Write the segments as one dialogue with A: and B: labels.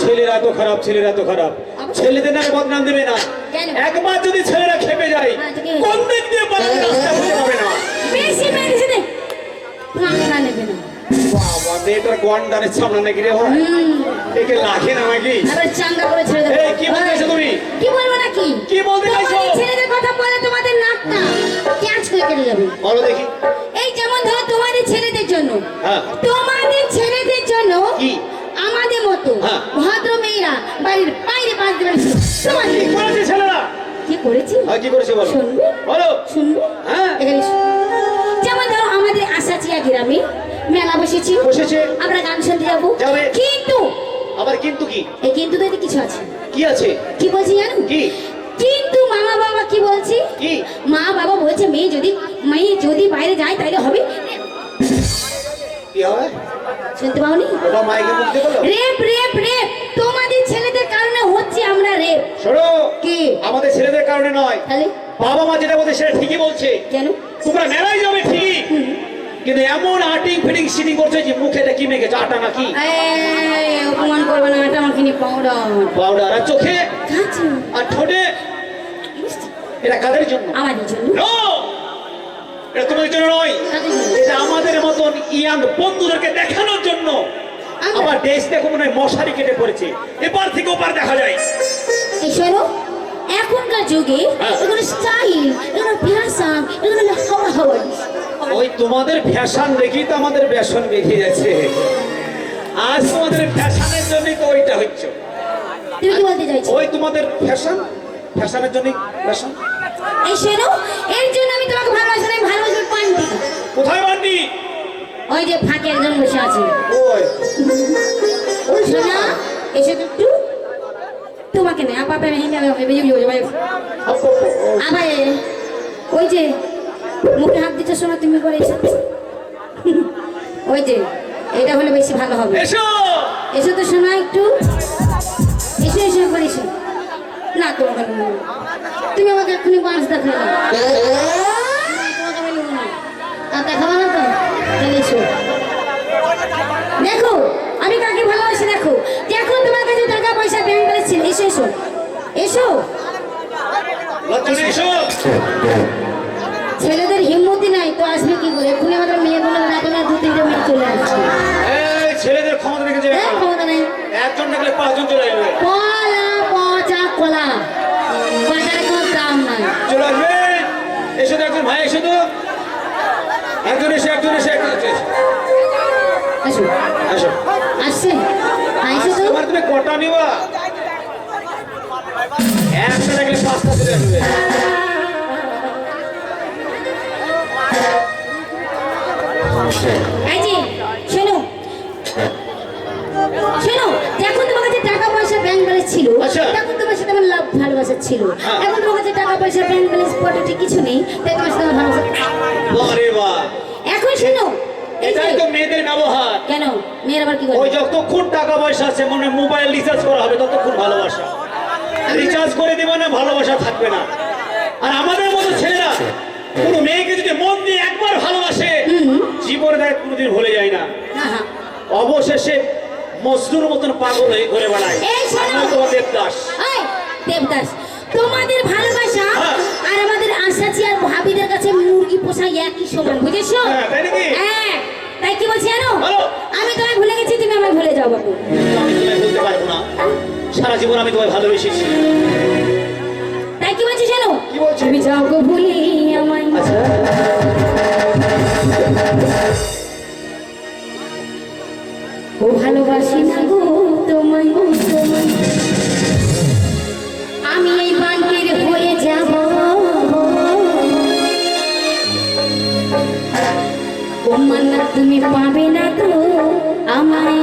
A: ছেলেরা তো খারাপ, ছেলেরা তো খারাপ। ছেলেদের নামে বদনাম দেবে না। একবার যদি ছেলেরা খেপে যায় কোন দিক দিয়ে পালাবে রাস্তা খুঁজে পাবে না।
B: বেশি মেরেছে দে না নেবে না
A: বাবা মেয়েটার গন্ডারের সামনে নাকি রে হয় একে লাগে না নাকি?
B: আবার চাঙ্গা করে ছেড়ে দেবো।
A: এই কি বলতেছো তুমি?
B: কি বলবো নাকি?
A: কি বলতে চাইছো?
B: ছেলেদের কথা বলে তোমাদের নাকটা ক্যাচ করে কেটে যাবে।
A: বলো দেখি।
B: এই যেমন ধরো তোমাদের ছেলেদের জন্য,
A: হ্যাঁ
B: তোমাদের ছেলেদের জন্য
A: কি
B: আমাদের মতো
A: হ্যাঁ।
B: ভদ্র মেয়েরা বাড়ির বাইরে বাঁধতে পারছে।
A: কি করেছে ছেলেরা?
B: কি করেছি?
A: কি করেছে বলো?
B: শুনবে
A: বলো।
B: শুনবে?
A: হ্যাঁ
B: এখানে যেমন ধরো আমাদের আশাচিয়া গ্রামে মেলা বসেছে, আমরা গান শুনতে যাবো, কিন্তু
A: আবার কিন্তু কি?
B: এই কিন্তু তো কিছু আছে।
A: কি আছে?
B: কি বলছি জানো?
A: কি?
B: কিন্তু মা বাবা কি বলছি?
A: কি?
B: মা বাবা বলছে মেয়ে যদি বাইরে যায় তাহলে হবে
A: কি হবে?
B: শুনতে পাওনি?
A: ওটা মাইকে মুখ দিয়ে বলো।
B: রেপ রেপ রেপ তোমাদের ছেলেদের কারণে হচ্ছে আমরা রেপ।
A: শোনো
B: কি?
A: আমাদের ছেলেদের কারণে নয়।
B: তাহলে
A: বাবা মা যেটা বলছে সেটা ঠিকই বলছে।
B: কেন?
A: তোমরা মেলায় যাবে ঠিকই, কিন্তু এমন আটিং ফিটিং সিটিং করছে যে মুখে এটা কি মেখেছে? আটা নাকি?
B: অপমান করবে না, আটা মাখিনি পাউডার।
A: পাউডার আর চোখে
B: কাছে
A: আর ঠোঁটে। এটা কাদের জন্য?
B: আমাদের জন্য।
A: নো, এটা তোমাদের জন্য নয়। এটা আমাদের মতন ইয়াং বন্ধুদেরকে দেখানোর জন্য। আমার দেশ দেখো মনে হয় মশারি কেটে পড়েছে, এপার থেকে ওপার দেখা যায়।
B: এই শোনো, এখনকার যুগে এগুলো স্টাইল, এগুলো ফ্যাশন, এগুলো হাওয়া হাওয়া।
A: ওই তোমাদের ফ্যাশন দেখি তো আমাদের ফ্যাশন বেরিয়ে যাচ্ছে। আজ তোমাদের ফ্যাশনের জন্যই তো ওইটা হচ্ছে।
B: তুমি কি বলতে চাইছো?
A: ওই তোমাদের ফ্যাশনের জন্যই ফ্যাশন।
B: এই শোনো, এর জন্য আমি তোমাকে ভালোবাসি না, ভালোবাসি পান্ডি।
A: কোথায় বান্ডি?
B: ওই যে ফাঁকে একজন বসে আছে।
A: ওই
B: শোনা, এসে একটু তোমাকে না আপা পেয়ে হেঁটে আবার ওই যে মুখে হাত দিতে শোনা তুমি করে ওই যে এটা হলে বেশি ভালো হবে।
A: এসো
B: এসো তো শোনা একটু, এসো এসো করে এসো না। তোমাকে তুমি আমাকে এক্ষুনি বাঁশ দেখালে, তোমাকে আমি নেবো না। আর দেখাবো না তো? তাহলে এসো, দেখো আমি কাকে ভালোবাসি। দেখো দেখো তোমার কাছে টাকা পয়সা ব্যাংক ব্যালেন্স ছিল। এসো এসো এসো
A: এসো।
B: ছেলেদের হিম্মতি নাই তো আসবে কি করে? এক্ষুনি আমাদের মেয়েগুলো রাখলে 2-3টে মেয়ে চলে আসছে।
A: এই ছেলেদের ক্ষমতা দেখেছে?
B: ক্ষমতা নেই,
A: একজন দেখলে 5 জন চলে আসবে।
B: কলা পচা কলা, বাজারে কোনো দাম নাই।
A: চলে আসবে। এসো তো একজন ভাই, এসো তো একজন এসে একজন এসে একজন এসে।
B: আসো
A: আসো।
B: আসছে আইসো তো।
A: তোমার তুমি কটা নিবা? একটা দেখলে 5টা চলে আসবে।
B: এই যে শোনো শোনো, যখন তোমার কাছে টাকা পয়সা ব্যাংক ব্যালেন্স ছিল তখন তোমার সাথে আমার লাভ ভালোবাসা ছিল। এখন তোমার কাছে টাকা পয়সা ব্যাংক ব্যালেন্স পটেটি কিছু নেই, তাই তোমার সাথে আমার ভালোবাসা।
A: বারে বাহ,
B: এখন শোনো,
A: এটাই তো মেয়েদের ব্যবহার।
B: কেন মেয়ের আবার কি করে?
A: ওই যতক্ষণ টাকা পয়সা আছে মনে মোবাইল রিচার্জ করা হবে ততক্ষণ ভালোবাসা। রিচার্জ করে দেবে না, ভালোবাসা থাকবে না। আর আমাদের মতো ছেলেরা কোনো মেয়েকে যদি মন দিয়ে একবার ভালোবাসে জীবনে তাকে কোনোদিন ভুলে যায় না। অবশেষে মজনুর মতন পাগল হয়ে ঘুরে বেড়ায়। তোমার দেবদাস।
B: দেবদাস, তোমাদের ভালোবাসা আর আমাদের আশাচি আর ভাবিদের কাছে মুরগি পোষা একই সমান, বুঝেছো? হ্যাঁ, তাই কি বলছি জানো? আমি তোমায় ভুলে গেছি, তুমি আমায় ভুলে যাও বাবু।
A: আমি তোমায় বলতে পারবো না, সারা জীবন আমি তোমায় ভালোবেসেছি।
B: তাই কি বলছি জানো?
A: কি বলছি?
B: তুমি যাও গো ভুলি আমায়। ও ভালোবাসি না গো তোমায়, আমি এই বান্টির হয়ে যাব। ও মান্না তুমি পাবে না তো আমায়।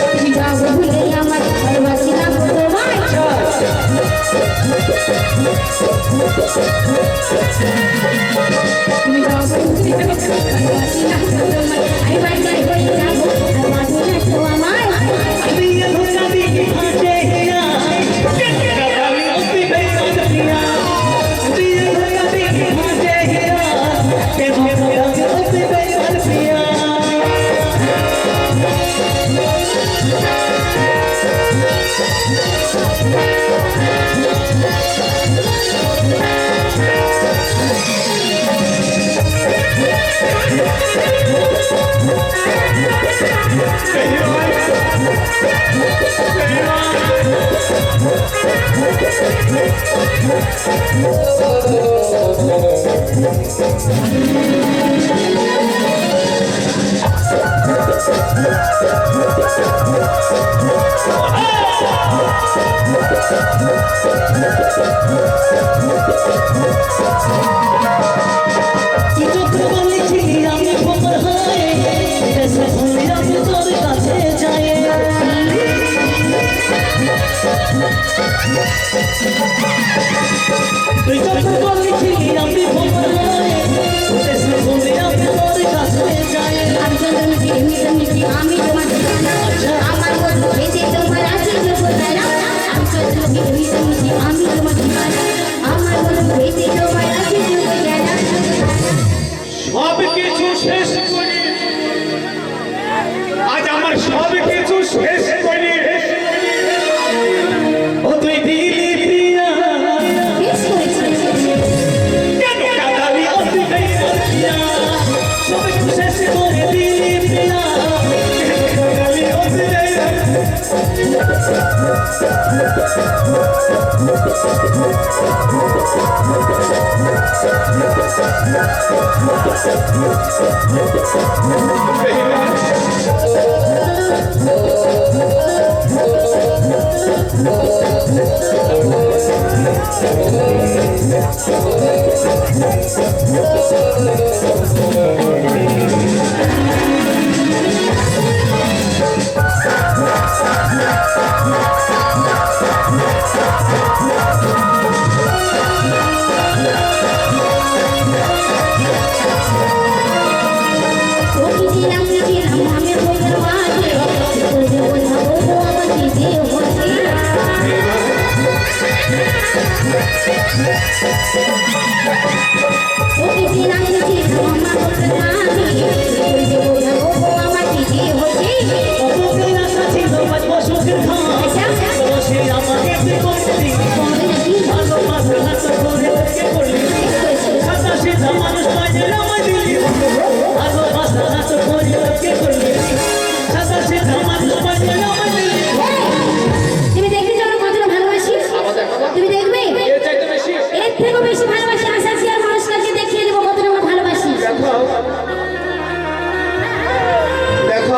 B: তুমি যাও ভুলে আমার ভালোবাসি না তোমায় তুমি যাও ভুলে আমার ভালোবাসি না তোমায় আমি বাড়ি যাই বলে যাবো আর মাঝে না তো আমায়
C: তুই যত বলেছিলি আমি
B: আমি চন্দ্রমুখী মিশনমুখী আমি তোমার ঠিকানা আমার বন্ধু ভেজে তোমার আছে যোগদানা আমি চন্দ্রমুখী মিশনমুখী আমি তোমার ঠিকানা আমার বন্ধু ভেজে তোমার আছে যোগদানা
A: সব কিছু শেষ করে আজ আমার সব কিছু শেষ করে ও তুই দিলি প্রিয়া
B: বেশ করেছিস
A: কেন কাঁদালি ও তুই প্রিয়া সব কিছু শেষ করে দিলি প্রিয়া কেন কাঁদালি ও তুই
B: আমি বলবো মাঝে বলবো বোঝাবো আমার দিদি বসে প্রতিদিন আমি ছিলাম আমার বলবো মাঝে বলবো বোঝাবো আমার দিদি বসে তুমি দেখবে যে আমরা কতটা ভালোবাসি তুমি দেখবে এর থেকেও বেশি ভালোবাসি আশা আছি আর মানুষকে দেখিয়ে দেবো কতটা আমরা ভালোবাসি
C: দেখো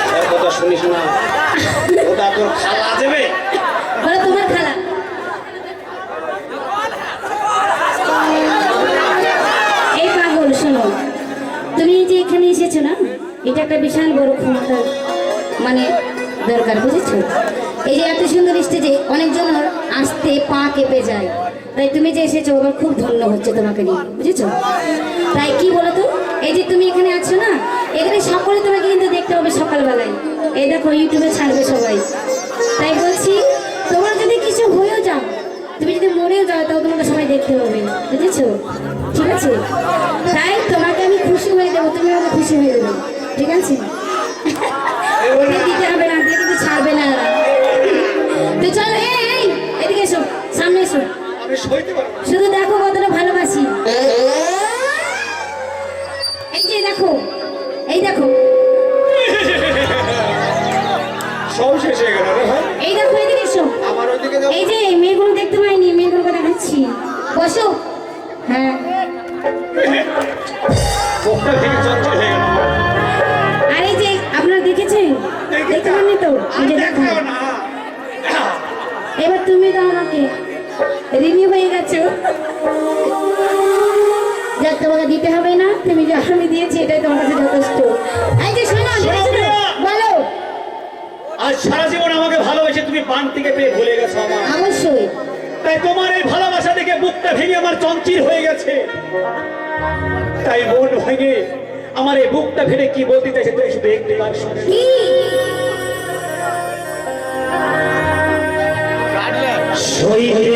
B: একটা
A: কথা শুনিস না ওটা তোর খালা দেবে
B: বলো তোমার খালা এই পাগল শোনো তুমি যে এখানে এসেছো না এটা একটা বিশাল বড় ক্ষমতার মানে দরকার বুঝেছো এই যে এত সুন্দর স্টেজে অনেকজন আসতে পা কেঁপে যায় তাই তুমি যে এসেছো আমার খুব ধন্য হচ্ছে তোমাকে নিয়ে বুঝেছো তাই কি বলো তো এই যে তুমি এখানে আছো না এখানে সকলে তোমাকে কিন্তু দেখতে হবে সকালবেলায় এই দেখো ইউটিউবে ছাড়বে সবাই তাই বলছি তোমার যদি কিছু হয়েও যাও তুমি যদি মরেও যাও তাও তোমাকে সবাই দেখতে হবে বুঝেছো ঠিক আছে তাই তোমাকে আমি খুশি হয়ে দেবো তুমি আমাকে খুশি হয়ে দেবে ঠিক আছে ওকে দিতে হবে না দিলে কিন্তু ছাড়বে না তো চলো এই এদিকে এসো সামনে এসো
A: আমি সইতে পারবো না।
B: শুধু দেখো কতটা ভালোবাসি দেখো, এই দেখো,
A: সব শেষ হয়ে গেল রে ভাই।
B: এই দেখো, এদিকে এসো।
C: আমার ওইদিকে যাও।
B: এই যে মেয়েগুলো দেখতে পাইনি, মেয়েগুলোকে দেখাচ্ছি। বসো। হ্যাঁ,
A: বুকটা ভেঙে চঞ্চল হয়ে গেল।
B: আর এই যে আপনারা দেখেছেন, দেখতে পাননি তো? এই যে দেখো।
A: দেখো না।
B: এবার তুমি তো আমাকে রিনি হয়ে গেছো। যাক, তোমাকে দিতে হবে না, তুমি যা আমি দিয়েছি এটাই তোমার কাছে যথেষ্ট। এই যে শোনো, দেখেছো তো? বলো।
A: আজ সারা জীবন আমাকে ভালোবেসে তুমি বান থেকে পেয়ে ভুলে গেছো আমার।
B: অবশ্যই।
A: তাই তোমার এই ভালোবাসা দেখে বুকটা ভেঙে আমার চঞ্চির হয়ে গেছে। তাই মন ভেঙে আমার এই বুকটা ভেঙে কি বলতে চাইছে তুই শুধু একটু গান শোনে।
B: কি?
A: সইতে